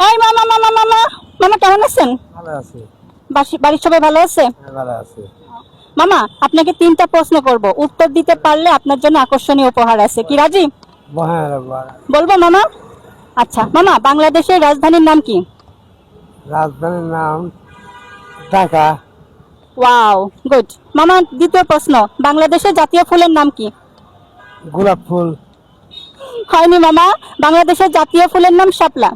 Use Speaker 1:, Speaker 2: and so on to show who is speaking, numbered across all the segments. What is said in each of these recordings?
Speaker 1: এই মামা মামা মামা মামা কেমন আছেন?
Speaker 2: ভালো আছে।
Speaker 1: বাড়ির সবাই ভালো আছে?
Speaker 2: ভালো আছে।
Speaker 1: মামা আপনাকে 3টা প্রশ্ন করব, উত্তর দিতে পারলে আপনার জন্য আকর্ষণীয় উপহার আছে, কি রাজি? বলবো মামা? আচ্ছা মামা, বাংলাদেশের রাজধানীর নাম কি?
Speaker 2: রাজধানীর নাম ঢাকা।
Speaker 1: Wow, good. মামা, দ্বিতীয় প্রশ্ন, বাংলাদেশের জাতীয় ফুলের নাম কি?
Speaker 2: গোলাপ ফুল।
Speaker 1: হয়নি মামা, বাংলাদেশের জাতীয় ফুলের নাম শাপলা।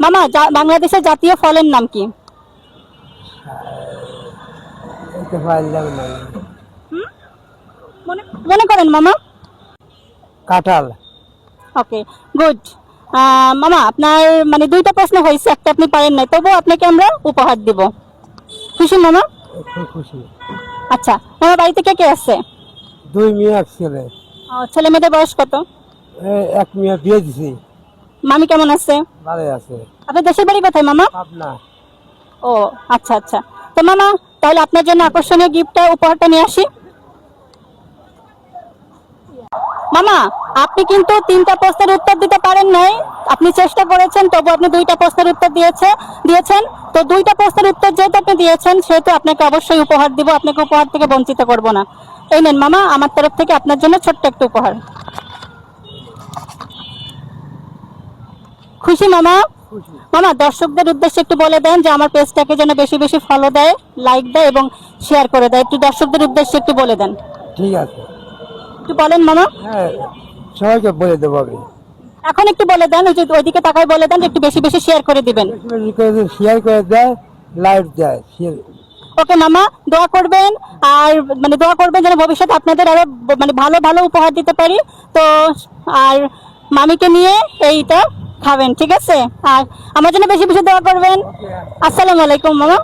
Speaker 1: মামা, বাংলাদেশের জাতীয় ফলের নাম কি?
Speaker 2: এটা পাইলাম না।
Speaker 1: মনে করেন মামা।
Speaker 2: কাঁঠাল।
Speaker 1: ওকে, গুড। মামা, আপনার মানে 2টা প্রশ্ন হয়েছে, একটা আপনি পারেন নাই, তবুও আপনাকে আমরা উপহার দিব। খুশি মামা?
Speaker 2: খুব খুশি।
Speaker 1: আচ্ছা মামা, বাড়িতে কে কে আছে?
Speaker 2: 2 মেয়ে 1 ছেলে।
Speaker 1: ছেলে মেয়েদের বয়স কত?
Speaker 2: এক মেয়ে বিয়ে দিছি।
Speaker 1: মামি কেমন আছে?
Speaker 2: ভালো আছে।
Speaker 1: আপনার দেশের বাড়ি কোথায় মামা?
Speaker 2: পাবনা।
Speaker 1: ও আচ্ছা আচ্ছা। তো মামা, তাহলে আপনার জন্য আকর্ষণীয় গিফটটা, উপহারটা নিয়ে আসি। মামা, আপনি কিন্তু 3টা প্রশ্নের উত্তর দিতে পারেন নাই, আপনি চেষ্টা করেছেন, তবু আপনি 2টা প্রশ্নের উত্তর দিয়েছেন। তো 2টা প্রশ্নের উত্তর যেহেতু আপনি দিয়েছেন, সেহেতু আপনাকে অবশ্যই উপহার দিব, আপনাকে উপহার থেকে বঞ্চিত করব না। এই নেন মামা, আমার তরফ থেকে আপনার জন্য ছোট্ট একটা উপহার। খুশি মামা? মামা, দর্শকদের উদ্দেশ্যে একটু বলে দেন যে আমার পেজটাকে যেন বেশি বেশি ফলো দেয়, লাইক দেয় এবং শেয়ার করে দেয়। একটু দর্শকদের উদ্দেশ্যে একটু বলে দেন।
Speaker 2: ঠিক আছে।
Speaker 1: একটু বলেন মামা।
Speaker 2: হ্যাঁ, সবাইকে বলে দেবো আমি।
Speaker 1: এখন একটু বলে দেন, ওই যে ওইদিকে তাকায় বলে দেন, একটু বেশি বেশি শেয়ার করে দিবেন।
Speaker 2: শেয়ার করে দেয়, লাইভ দেয়।
Speaker 1: ওকে মামা, দোয়া করবেন, আর মানে দোয়া করবেন যেন ভবিষ্যতে আপনাদের আরো মানে ভালো ভালো উপহার দিতে পারি। তো আর মামিকে নিয়ে এইটা খাবেন, ঠিক আছে? আর আমার জন্য বেশি বেশি দোয়া করবেন। আসসালামু আলাইকুম মামা।